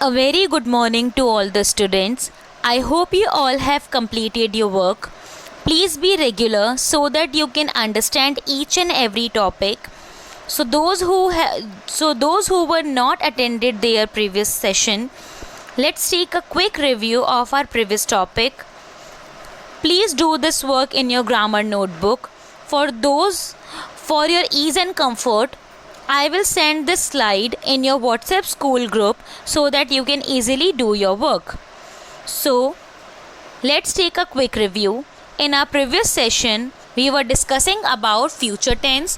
A very good morning to all the students. I hope you all have completed your work. Please be regular so that you can understand each and every topic. Those who were not attended their previous session, let's take a quick review of our previous topic. Please do this work in your grammar notebook. For your ease and comfort, I will send this slide in your WhatsApp school group so that you can easily do your work. So, let's take a quick review. In our previous session, we were discussing about future tense.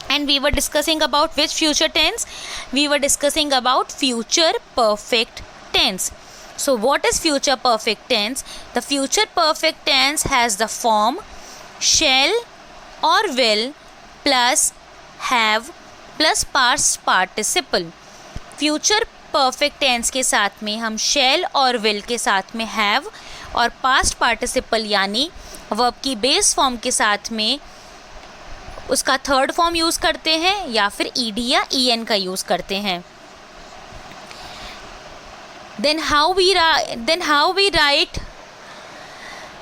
And we were discussing about which future tense? We were discussing about future perfect tense. So, what is future perfect tense? The future perfect tense has the form shall or will plus have plus past participle. Future perfect tense के साथ में हम shall और will के साथ में have और past participle यानी वर्ब की बेस फॉर्म के साथ में उसका थर्ड फॉर्म यूज़ करते हैं या फिर ईडी या ईएन का यूज़ करते हैं. Then how we write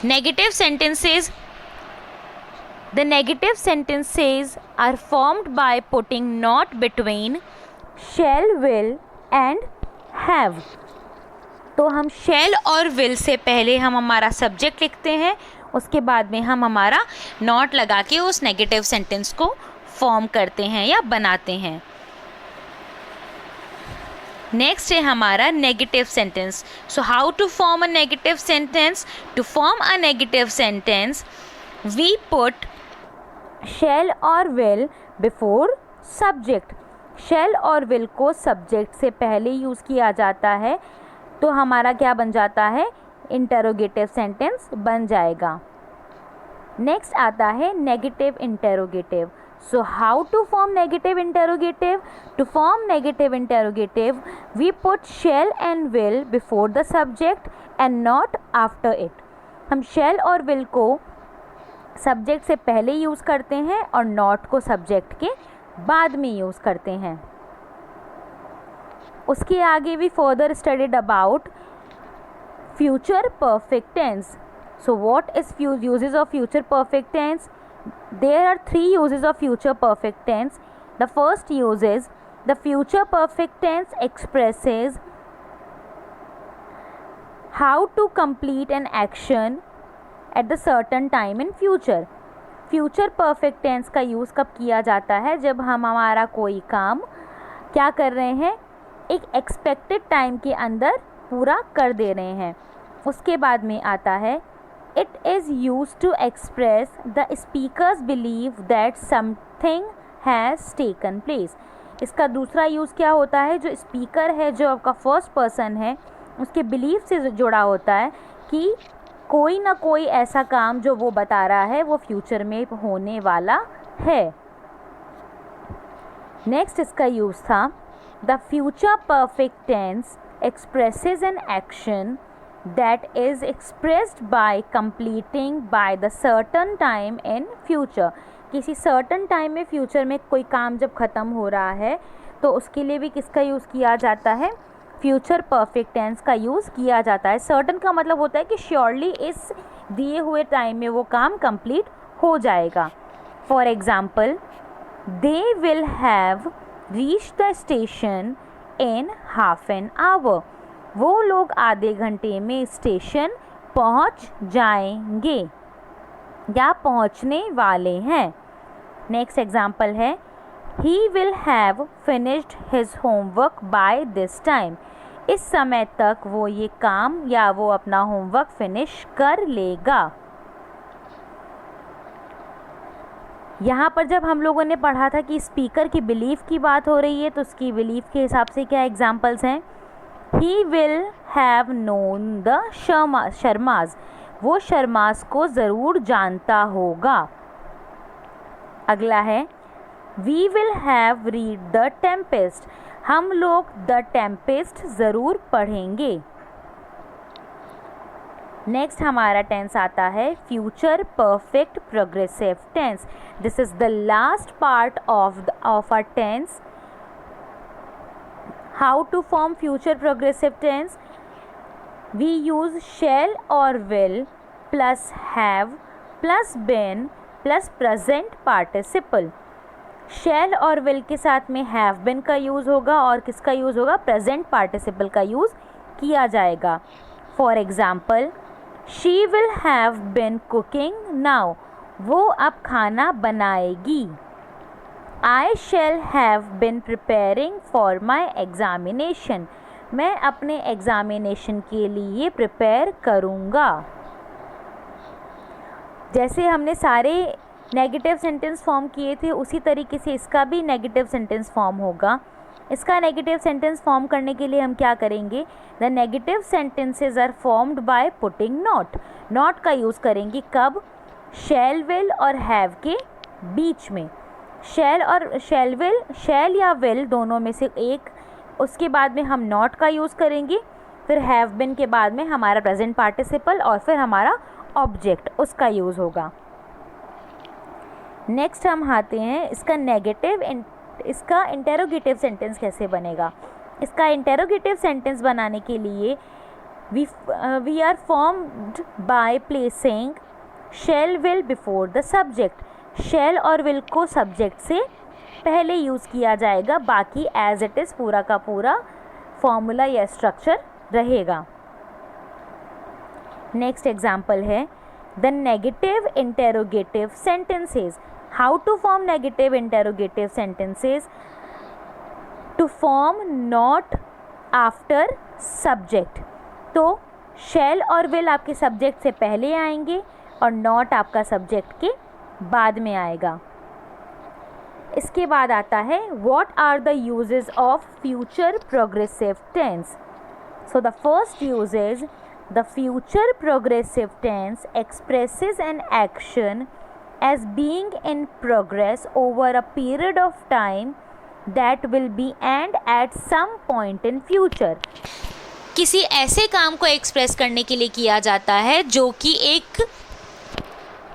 negative sentences. The negative sentences are formed by putting not between shall, will and have. तो हम shall और will से पहले हम हमारा सब्जेक्ट लिखते हैं, उसके बाद में हम हमारा not लगा के उस नेगेटिव सेंटेंस को फॉर्म करते हैं या बनाते हैं. नेक्स्ट है हमारा negative sentence. So how to form a negative sentence? To form a negative sentence we put shall और विल बिफोर सब्जेक्ट. शैल और विल को सब्जेक्ट से पहले यूज़ किया जाता है तो हमारा क्या बन जाता है? इंटरोगेटिव सेंटेंस बन जाएगा. नेक्स्ट आता है negative interrogative. So how to form negative interrogative? To form negative interrogative we put shall and will before the subject and not after it. हम शैल और विल को सब्जेक्ट से पहले यूज़ करते हैं और नॉट को सब्जेक्ट के बाद में यूज़ करते हैं. उसके आगे भी further studied about future perfect tense. So what is uses of future perfect tense? There are 3 uses of future perfect tense. The first use is the future perfect tense expresses how to complete an action at the certain time in future. Future perfect tense का use कब किया जाता है? जब हम हमारा कोई काम क्या कर रहे हैं, एक एक्सपेक्टेड टाइम के अंदर पूरा कर दे रहे हैं. उसके बाद में आता है it is use to express the speakers believe that something has taken place. इसका दूसरा यूज़ क्या होता है? जो स्पीकर है, जो आपका फर्स्ट पर्सन है, उसके बिलीव से जुड़ा होता है कि कोई ना कोई ऐसा काम जो वो बता रहा है वो फ्यूचर में होने वाला है. नेक्स्ट इसका यूज़ था the future perfect tense expresses an action that is expressed by completing by the certain time in future. किसी सर्टन टाइम में फ्यूचर में कोई काम जब ख़त्म हो रहा है तो उसके लिए भी किसका यूज़ किया जाता है? फ्यूचर परफेक्ट टेंस का यूज़ किया जाता है. सर्टन का मतलब होता है कि श्योरली इस दिए हुए टाइम में वो काम कंप्लीट हो जाएगा. For example they will have reach the station in half an hour. वो लोग आधे घंटे में स्टेशन पहुंच जाएंगे या पहुंचने वाले हैं. नेक्स्ट एग्ज़ाम्पल है he will have finished his homework by this time. इस समय तक वो ये काम या वो अपना होमवर्क फिनिश कर लेगा. यहाँ पर जब हम लोगों ने पढ़ा था कि स्पीकर की बिलीफ की बात हो रही है तो उसकी बिलीफ के हिसाब से क्या एग्जाम्पल्स हैं? he will have known the Sharma's. वो शर्माज को ज़रूर जानता होगा. अगला है We will have read the Tempest. हम लोग The Tempest ज़रूर पढ़ेंगे. नेक्स्ट हमारा टेंस आता है future perfect progressive tense. This is the last part of our tense. How to form future progressive tense? We use shall or will plus have plus been plus present participle. shall और will के साथ में have been का use होगा और किसका use होगा? present participle का यूज़ किया जाएगा. For example, she will have been cooking now. वो अब खाना बनाएगी. I shall have been preparing for my examination. मैं अपने एग्ज़ामिनेशन के लिए प्रिपेयर करूँगा. जैसे हमने सारे नेगेटिव सेंटेंस फॉर्म किए थे उसी तरीके से इसका भी नेगेटिव सेंटेंस फॉर्म होगा. इसका नेगेटिव सेंटेंस फॉर्म करने के लिए हम क्या करेंगे? The negative sentences are formed by putting not. Not का यूज़ करेंगे कब? शैल विल और हैव के बीच में. शैल और शैल विल, शैल या विल दोनों में से एक, उसके बाद में हम नॉट का यूज़ करेंगे. फिर हैव बिन के बाद में हमारा प्रेजेंट पार्टिसिपल और फिर हमारा ऑब्जेक्ट उसका यूज़ होगा. नेक्स्ट हम आते हैं इसका इंटेरोगेटिव सेंटेंस कैसे बनेगा. इसका इंटेरोगेटिव सेंटेंस बनाने के लिए we are formed by placing shall will before the subject. Shall और विल को सब्जेक्ट से पहले यूज़ किया जाएगा, बाकी एज इट इज़ पूरा का पूरा फॉर्मूला या स्ट्रक्चर रहेगा. नेक्स्ट एग्जाम्पल है the negative interrogative sentences. How to form negative interrogative sentences? To form not after subject. तो शैल और विल आपके सब्जेक्ट से पहले आएंगे और नॉट आपका सब्जेक्ट के बाद में आएगा. इसके बाद आता है what are the uses of future progressive tense. So the first use is the future progressive tense expresses an action as being in progress over a period of time that will be and at some point in future. किसी ऐसे काम को express करने के लिए किया जाता है जो कि एक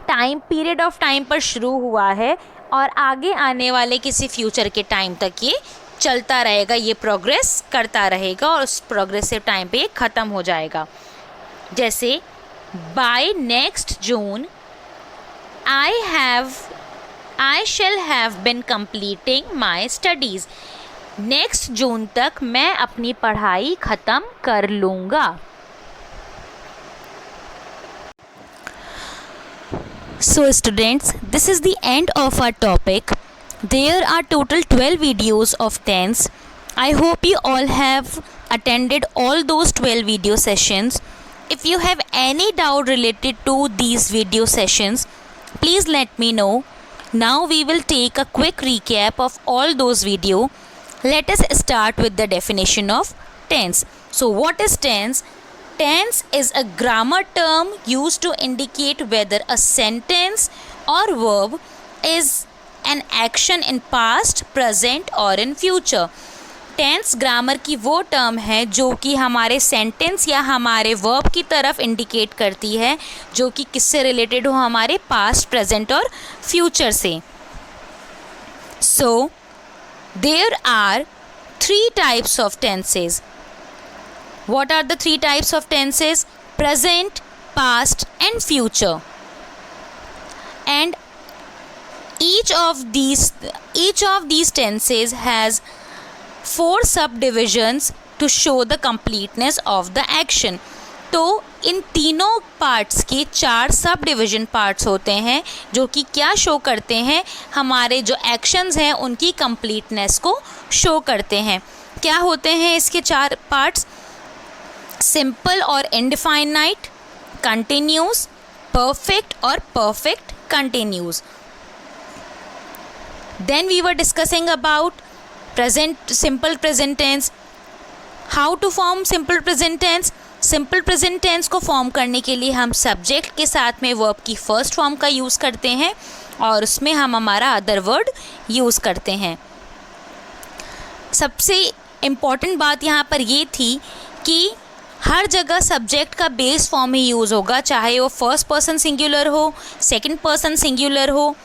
टाइम पीरियड ऑफ टाइम पर शुरू हुआ है और आगे आने वाले किसी फ्यूचर के टाइम तक ये चलता रहेगा, ये प्रोग्रेस करता रहेगा और उस प्रोग्रेसिव टाइम पे ये ख़त्म हो जाएगा. जैसे by next June I shall have been completing my studies. नेक्स्ट जून तक मैं अपनी पढ़ाई ख़त्म कर लूँगा. So students, this is the end of our topic. There are total 12 videos of tense. I hope you all have attended all those 12 video sessions. If you have any doubt related to these video sessions, please let me know. Now we will take a quick recap of all those video. Let us start with the definition of tense. So what is tense? Tense is a grammar term used to indicate whether a sentence or verb is an action in past, present or in future. Tense grammar की वो term है जो कि हमारे sentence या हमारे verb की तरफ इंडिकेट करती है जो कि किससे रिलेटेड हो, हमारे पास्ट, प्रेजेंट और फ्यूचर से. So there are 3 types of tenses. What are the 3 types of tenses? Present, past and future. And each of these tenses has 4 subdivisions to show the completeness of the action. तो इन तीनों parts के 4 sub division parts होते हैं जो कि क्या show करते हैं, हमारे जो एक्शंस हैं उनकी कंप्लीटनेस को शो करते हैं. क्या होते हैं इसके 4 पार्ट्स? सिंपल और इनडिफाइनाइट, कंटिन्यूस, परफेक्ट और perfect continuous. Then we were discussing about simple present tense. How to form simple present tense? Simple present tense को फॉर्म करने के लिए हम सब्जेक्ट के साथ में वर्ब की फर्स्ट फॉर्म का यूज़ करते हैं और उसमें हम हमारा अदर वर्ड यूज़ करते हैं. सबसे इम्पॉर्टेंट बात यहाँ पर ये थी कि हर जगह सब्जेक्ट का बेस फॉर्म ही यूज़ होगा, चाहे वो फर्स्ट पर्सन सिंगुलर हो, सेकंड पर्सन सिंगुलर हो,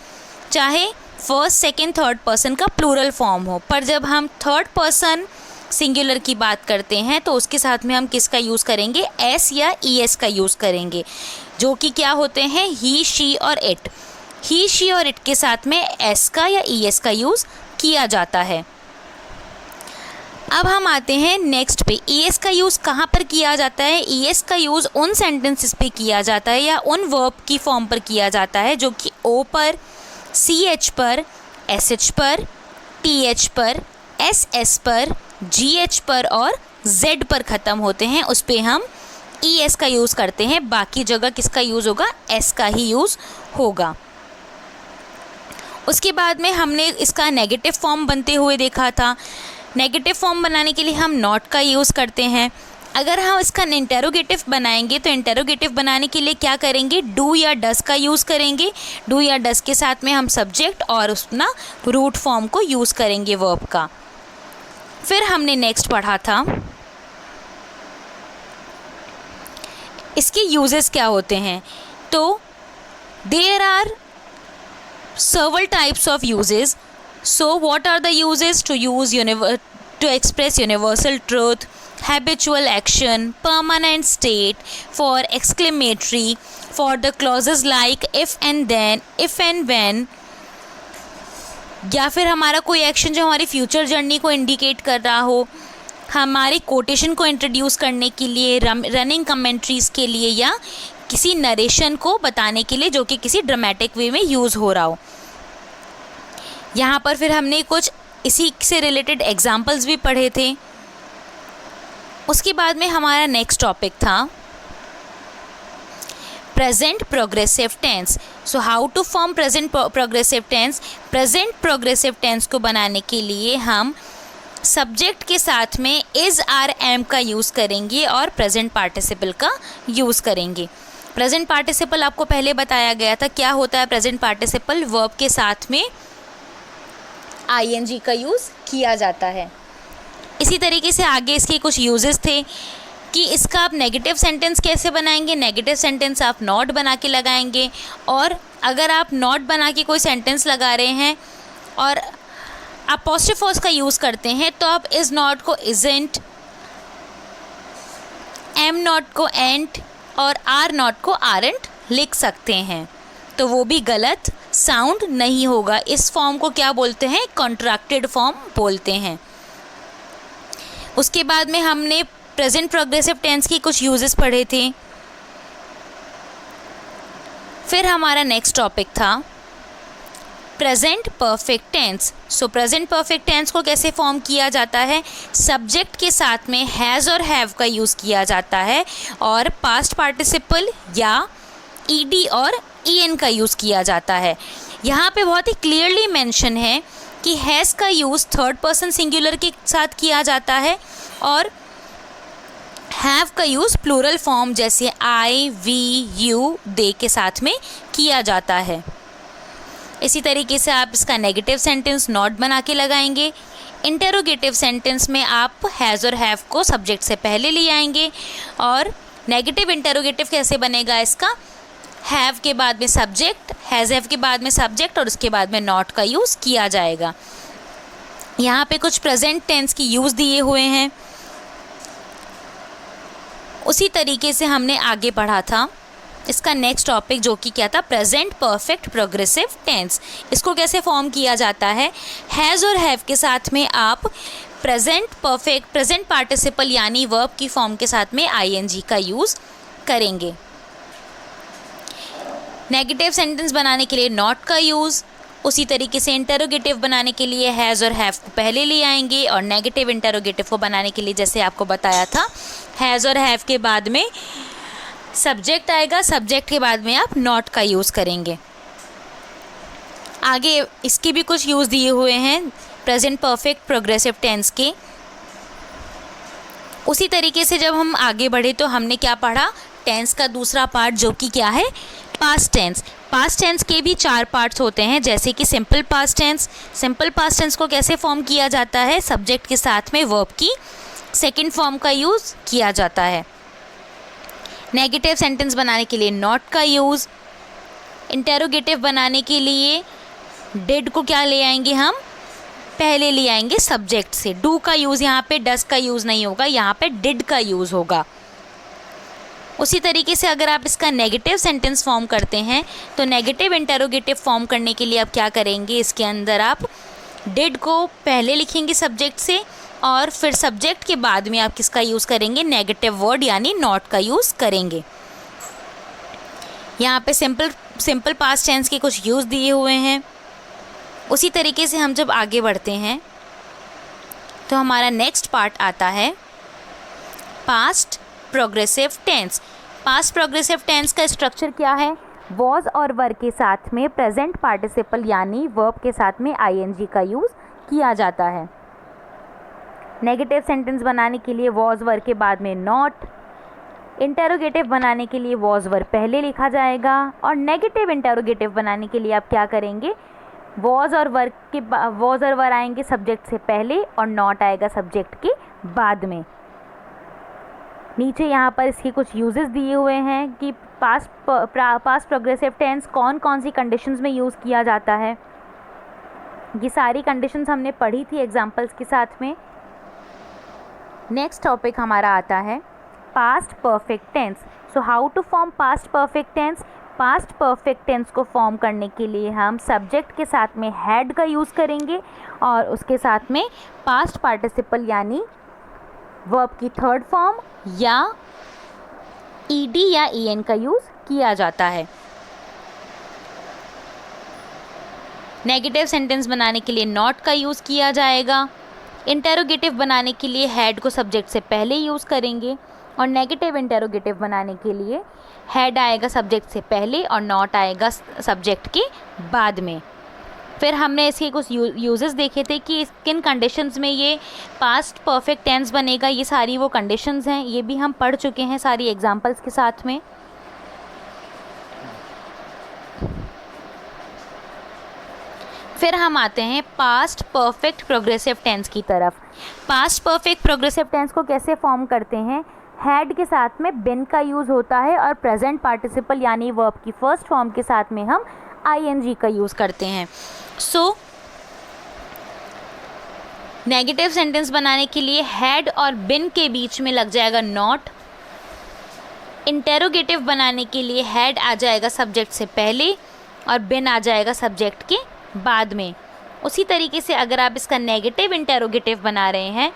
चाहे फर्स्ट, सेकंड, थर्ड पर्सन का प्लूरल फॉर्म हो. पर जब हम थर्ड पर्सन सिंगुलर की बात करते हैं तो उसके साथ में हम किसका यूज़ करेंगे, एस या ईएस का यूज़ करेंगे, जो कि क्या होते हैं, ही, शी और इट। ही, शी और इट के साथ में एस का या ईएस का यूज़ किया जाता है। अब हम आते हैं नेक्स्ट पे, ईएस का यूज़ कहाँ पर किया जाता है। ईएस का यूज़ उन सेंटेंसेस पे किया जाता है या उन वर्ब की फॉर्म पर किया जाता है जो कि ओ पर, सी एच पर, एस एच पर, टी एच पर, एस एस पर, जी एच पर और जेड पर ख़त्म होते हैं। उस पर हम ई एस का यूज़ करते हैं, बाकी जगह किसका यूज़ होगा, एस का ही यूज़ होगा। उसके बाद में हमने इसका नेगेटिव फॉर्म बनते हुए देखा था। नेगेटिव फॉर्म बनाने के लिए हम नॉट का यूज़ करते हैं। अगर हम इसका इंटेरोगेटिव बनाएंगे तो इंटेरोगेटिव बनाने के लिए क्या करेंगे, डू या डस का यूज़ करेंगे। डू या डस के साथ में हम सब्जेक्ट और अपना रूट फॉर्म को यूज़ करेंगे वर्ब का। फिर हमने नेक्स्ट पढ़ा था इसके यूजेस क्या होते हैं। तो there are several types of uses. So what are the uses? To express universal truth, habitual action, permanent state, for exclamatory, for the clauses like if and then, if and when, या फिर हमारा कोई action जो हमारी future journey को indicate कर रहा हो, हमारी कोटेशन को इंट्रोड्यूस करने के लिए, रनिंग कमेंट्रीज़ के लिए या किसी नरेशन को बताने के लिए जो कि किसी ड्रामेटिक वे में यूज़ हो रहा हो। यहाँ पर फिर हमने कुछ इसी से रिलेटेड एग्जाम्पल्स भी पढ़े थे। उसके बाद में हमारा नेक्स्ट टॉपिक था present progressive tense. So how to form present progressive tense. Present progressive tense को बनाने के लिए हम सब्जेक्ट के साथ में इज़, आर, एम का यूज़ करेंगे और प्रेजेंट पार्टिसिपल का यूज़ करेंगे। प्रेजेंट पार्टिसिपल आपको पहले बताया गया था क्या होता है। प्रेजेंट पार्टिसिपल वर्ब के साथ में आईएनजी का यूज़ किया जाता है। इसी तरीके से आगे इसके कुछ यूजेस थे कि इसका आप नेगेटिव सेंटेंस कैसे बनाएंगे। नेगेटिव सेंटेंस आप नॉट बना के लगाएंगे, और अगर आप नॉट बना के कोई सेंटेंस लगा रहे हैं और अपोस्ट्रोफस का यूज़ करते हैं तो आप इज़ नॉट को इज़ेंट, एम नॉट को एंट और आर नॉट को आरंट लिख सकते हैं, तो वो भी गलत साउंड नहीं होगा। इस फॉर्म को क्या बोलते हैं, कॉन्ट्रैक्टेड फॉर्म बोलते हैं। उसके बाद में हमने प्रेजेंट प्रोग्रेसिव टेंस की कुछ यूजेस पढ़े थे। फिर हमारा नेक्स्ट टॉपिक था present perfect tense. So present perfect tense को कैसे फॉर्म किया जाता है। सब्जेक्ट के साथ में हैज़ और हैव का यूज़ किया जाता है और पास्ट पार्टिसिपल या ईडी और ईएन का यूज़ किया जाता है। यहाँ पे बहुत ही क्लियरली मेंशन है कि हैज़ का यूज़ थर्ड पर्सन सिंगुलर के साथ किया जाता है और हैव का यूज़ प्लूरल फॉर्म जैसे आई, वी, यू, दे के साथ में किया जाता है। इसी तरीके से आप इसका नेगेटिव सेंटेंस नॉट बना के लगाएंगे। इंटेरोगेटिव सेंटेंस में आप हैज़ और हैव को सब्जेक्ट से पहले ले आएंगे, और नेगेटिव इंटेरोगेटिव कैसे बनेगा इसका, हैव के बाद में सब्जेक्ट, हैज़ हैव के बाद में सब्जेक्ट और उसके बाद में नॉट का यूज़ किया जाएगा। यहाँ पे कुछ प्रेजेंट टेंस की यूज़ दिए हुए हैं। उसी तरीके से हमने आगे पढ़ा था इसका नेक्स्ट टॉपिक जो कि क्या था, प्रेजेंट परफेक्ट प्रोग्रेसिव टेंस। इसको कैसे फॉर्म किया जाता है। हैज़ और हैव के साथ में आप प्रेजेंट पार्टिसिपल यानी वर्ब की फॉर्म के साथ में आईएनजी का यूज़ करेंगे। नेगेटिव सेंटेंस बनाने के लिए नॉट का यूज़। उसी तरीके से इंटेरोगेटिव बनाने के लिए हैज़ और हैव को पहले ले आएंगे, और नेगेटिव इंटेरोगेटिव को बनाने के लिए जैसे आपको बताया था हैज़ और हैव के बाद में सब्जेक्ट आएगा, सब्जेक्ट के बाद में आप नॉट का यूज़ करेंगे। आगे इसके भी कुछ यूज़ दिए हुए हैं प्रेजेंट परफेक्ट प्रोग्रेसिव टेंस के। उसी तरीके से जब हम आगे बढ़े तो हमने क्या पढ़ा, टेंस का दूसरा पार्ट जो कि क्या है, पास्ट टेंस। पास्ट टेंस के भी 4 पार्ट्स होते हैं जैसे कि simple past tense. Simple past tense को कैसे फॉर्म किया जाता है, सब्जेक्ट के साथ में वर्ब की सेकंड फॉर्म का यूज़ किया जाता है। नेगेटिव सेंटेंस बनाने के लिए नॉट का यूज़। इंटेरोगेटिव बनाने के लिए डिड को क्या ले आएंगे हम, पहले ले आएंगे सब्जेक्ट से। डू का यूज़ यहाँ पे डस का यूज़ नहीं होगा, यहाँ पे डिड का यूज़ होगा। उसी तरीके से अगर आप इसका नेगेटिव सेंटेंस फॉर्म करते हैं तो नेगेटिव इंटेरोगेटिव फॉर्म करने के लिए आप क्या करेंगे, इसके अंदर आप डिड को पहले लिखेंगे सब्जेक्ट से और फिर सब्जेक्ट के बाद में आप किसका यूज़ करेंगे, नेगेटिव वर्ड यानी नॉट का यूज़ करेंगे। यहाँ पे सिंपल पास्ट टेंस के कुछ यूज़ दिए हुए हैं। उसी तरीके से हम जब आगे बढ़ते हैं तो हमारा नेक्स्ट पार्ट आता है past progressive tense. Past progressive tense का स्ट्रक्चर क्या है, वॉज और वर के साथ में प्रेजेंट पार्टिसिपल यानी वर्ब के साथ में आईएनजी का यूज़ किया जाता है। नेगेटिव सेंटेंस बनाने के लिए वॉज वर के बाद में नॉट, इंटेरोगेटिव बनाने के लिए वॉज वर पहले लिखा जाएगा और नेगेटिव इंटेरोगेटिव बनाने के लिए आप क्या करेंगे, वॉज और वर आएंगे सब्जेक्ट से पहले और नॉट आएगा सब्जेक्ट के बाद में। नीचे यहाँ पर इसके कुछ यूजेस दिए हुए हैं कि पास्ट प्रोग्रेसिव टेंस कौन कौन सी कंडीशंस में यूज़ किया जाता है। ये सारी कंडीशंस हमने पढ़ी थी एग्जांपल्स के साथ में। नेक्स्ट टॉपिक हमारा आता है past perfect tense. So how to form past perfect tense. Past perfect tense को फॉर्म करने के लिए हम सब्जेक्ट के साथ में हैड का यूज़ करेंगे और उसके साथ में पास्ट पार्टिसिपल यानी वर्ब की थर्ड फॉर्म या ईडी या ईएन का यूज़ किया जाता है। नेगेटिव सेंटेंस बनाने के लिए नॉट का यूज़ किया जाएगा। इंटेरोगेटिव बनाने के लिए हैड को सब्जेक्ट से पहले यूज़ करेंगे और नेगेटिव इंटेरोगेटिव बनाने के लिए हैड आएगा सब्जेक्ट से पहले और नॉट आएगा सब्जेक्ट के बाद में। फिर हमने इसके कुछ यूजेस देखे थे कि किन कंडीशंस में ये पास्ट परफेक्ट टेंस बनेगा। ये सारी वो कंडीशंस हैं, ये भी हम पढ़ चुके हैं सारी एग्जांपल्स के साथ में। फिर हम आते हैं पास्ट परफेक्ट प्रोग्रेसिव टेंस की तरफ। पास्ट परफेक्ट प्रोग्रेसिव टेंस को कैसे फॉर्म करते हैं, हैड के साथ में बिन का यूज़ होता है और प्रेजेंट पार्टिसिपल यानी वर्ब की फर्स्ट फॉर्म के साथ में हम आईएनजी का यूज़ करते हैं। सो नेगेटिव सेंटेंस बनाने के लिए हैड और बिन के बीच में लग जाएगा नॉट। इंटेरोगेटिव बनाने के लिए हैड आ जाएगा सब्जेक्ट से पहले और बिन आ जाएगा सब्जेक्ट के बाद में। उसी तरीके से अगर आप इसका नेगेटिव इंटेरोगेटिव बना रहे हैं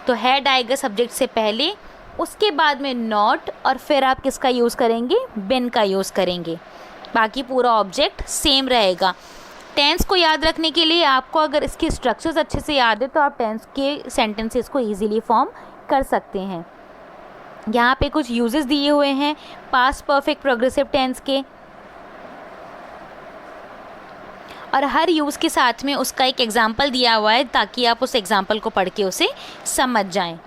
तो हैड आएगा सब्जेक्ट से पहले, उसके बाद में नॉट और फिर आप किसका यूज़ करेंगे, बिन का यूज़ करेंगे। बाकी पूरा ऑब्जेक्ट सेम रहेगा। टेंस को याद रखने के लिए आपको अगर इसके स्ट्रक्चर्स अच्छे से याद है तो आप टेंस के सेंटेंसेस को इजीली फॉर्म कर सकते हैं। यहाँ पे कुछ यूजेस दिए हुए हैं पास्ट परफेक्ट प्रोग्रेसिव टेंस के और हर यूज़ के साथ में उसका एक एग्जाम्पल दिया हुआ है ताकि आप उस एग्जाम्पल को पढ़ के उसे समझ जाएं।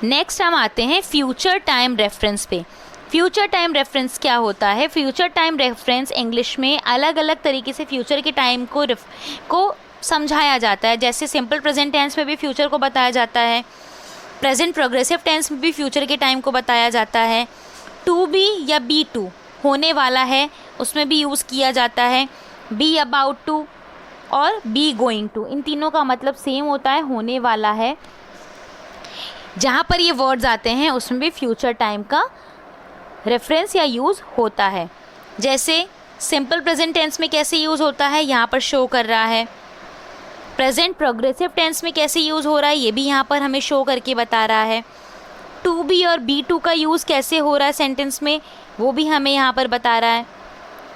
नेक्स्ट हम आते हैं फ्यूचर टाइम रेफरेंस पे। फ्यूचर टाइम रेफरेंस क्या होता है, फ्यूचर टाइम रेफरेंस इंग्लिश में अलग अलग तरीके से फ्यूचर के टाइम को समझाया जाता है। जैसे सिंपल प्रेजेंट टेंस में भी फ्यूचर को बताया जाता है, प्रेजेंट प्रोग्रेसिव टेंस में भी फ्यूचर के टाइम को बताया जाता है। टू बी या बी टू होने वाला है उसमें भी यूज़ किया जाता है। बी अबाउट टू और बी गोइंग टू, इन तीनों का मतलब सेम होता है, होने वाला है। जहाँ पर ये वर्ड्स आते हैं उसमें भी फ्यूचर टाइम का रेफरेंस या यूज़ होता है। जैसे सिंपल प्रेजेंट टेंस में कैसे यूज़ होता है यहाँ पर शो कर रहा है, प्रेजेंट प्रोग्रेसिव टेंस में कैसे यूज़ हो रहा है ये भी यहाँ पर हमें शो करके बता रहा है। टू बी और बी टू का यूज़ कैसे हो रहा है सेंटेंस में वो भी हमें यहाँ पर बता रहा है।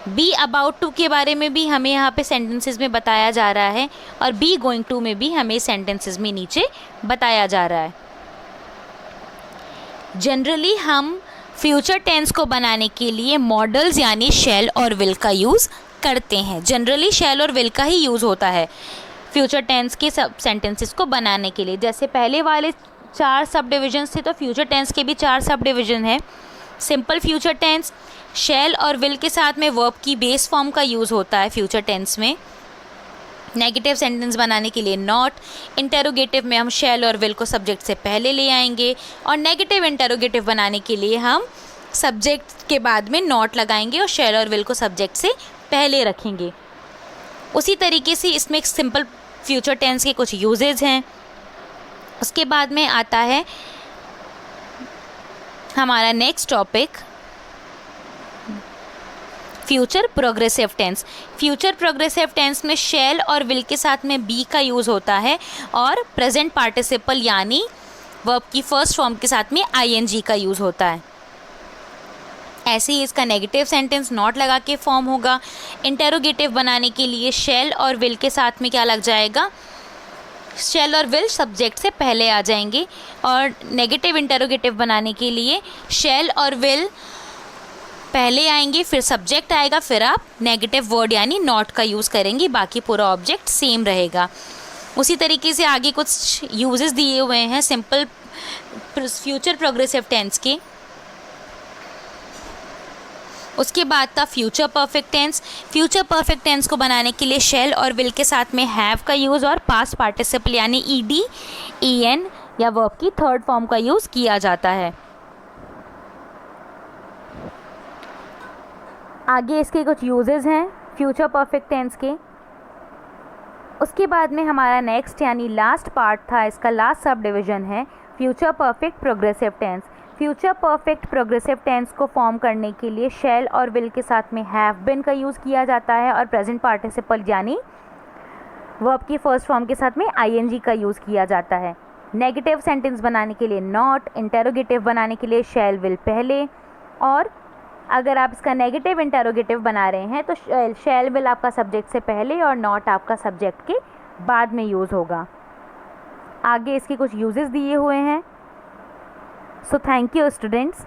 बी अबाउट टू के बारे में भी हमें यहाँ पे सेंटेंसेस में बताया जा रहा है और बी गोइंग टू में भी हमें सेंटेंसेस में नीचे बताया जा रहा है। जनरली हम फ्यूचर टेंस को बनाने के लिए मॉडल्स यानी शैल और विल का यूज़ करते हैं। जनरली शैल और विल का ही यूज़ होता है फ्यूचर टेंस के सब सेंटेंसेस को बनाने के लिए। जैसे पहले वाले 4 सब डिविजन्स थे तो फ्यूचर टेंस के भी 4 सब डिविजन है। सिंपल फ्यूचर टेंस शैल और विल के साथ में वर्ब की बेस फॉर्म का यूज़ होता है फ्यूचर टेंस में। नेगेटिव सेंटेंस बनाने के लिए नॉट, इंटेरोगेटिव में हम शैल और विल को सब्जेक्ट से पहले ले आएंगे और नेगेटिव इंटेरोगेटिव बनाने के लिए हम सब्जेक्ट के बाद में नॉट लगाएंगे और शैल और विल को सब्जेक्ट से पहले रखेंगे। उसी तरीके से इसमें एक सिंपल फ्यूचर टेंस के कुछ यूजेज हैं। उसके बाद में आता है हमारा next topic future progressive tense. Future progressive tense में शैल और विल के साथ में बी का यूज़ होता है और प्रेजेंट पार्टिसिपल यानी वर्ब की फर्स्ट फॉर्म के साथ में आईएनजी का यूज़ होता है। ऐसे ही इसका नेगेटिव सेंटेंस नॉट लगा के फॉर्म होगा। इंटेरोगेटिव बनाने के लिए शैल और विल के साथ में क्या लग जाएगा, शैल और विल सब्जेक्ट से पहले आ जाएंगे। और नेगेटिव इंटेरोगेटिव बनाने के लिए शैल और विल पहले आएंगे, फिर सब्जेक्ट आएगा, फिर आप नेगेटिव वर्ड यानी नॉट का यूज़ करेंगे, बाकी पूरा ऑब्जेक्ट सेम रहेगा। उसी तरीके से आगे कुछ यूजेस दिए हुए हैं सिंपल फ्यूचर प्रोग्रेसिव टेंस के। उसके बाद था future perfect tense. Future perfect tense को बनाने के लिए शैल और विल के साथ में हैव का यूज़ और पास्ट पार्टिसिपल यानी ईडी, ईएन या वर्ब की थर्ड फॉर्म का यूज़ किया जाता है। आगे इसके कुछ यूजेस हैं फ्यूचर परफेक्ट टेंस के। उसके बाद में हमारा नेक्स्ट यानी लास्ट पार्ट था, इसका लास्ट सब डिवीज़न है future perfect progressive tense. Future perfect progressive tense को फॉर्म करने के लिए शैल और विल के साथ में हैव बिन का यूज़ किया जाता है और प्रेजेंट पार्टिसिपल यानी वर्ब की फर्स्ट फॉर्म के साथ में आईएनजी का यूज़ किया जाता है। नेगेटिव सेंटेंस बनाने के लिए नॉट, इंटेरोगेटिव बनाने के लिए शैल विल पहले, और अगर आप इसका नेगेटिव इंटेरोगेटिव बना रहे हैं तो शैल विल आपका सब्जेक्ट से पहले और नॉट आपका सब्जेक्ट के बाद में यूज़ होगा। आगे इसके कुछ यूजेस दिए हुए हैं। So thank you students.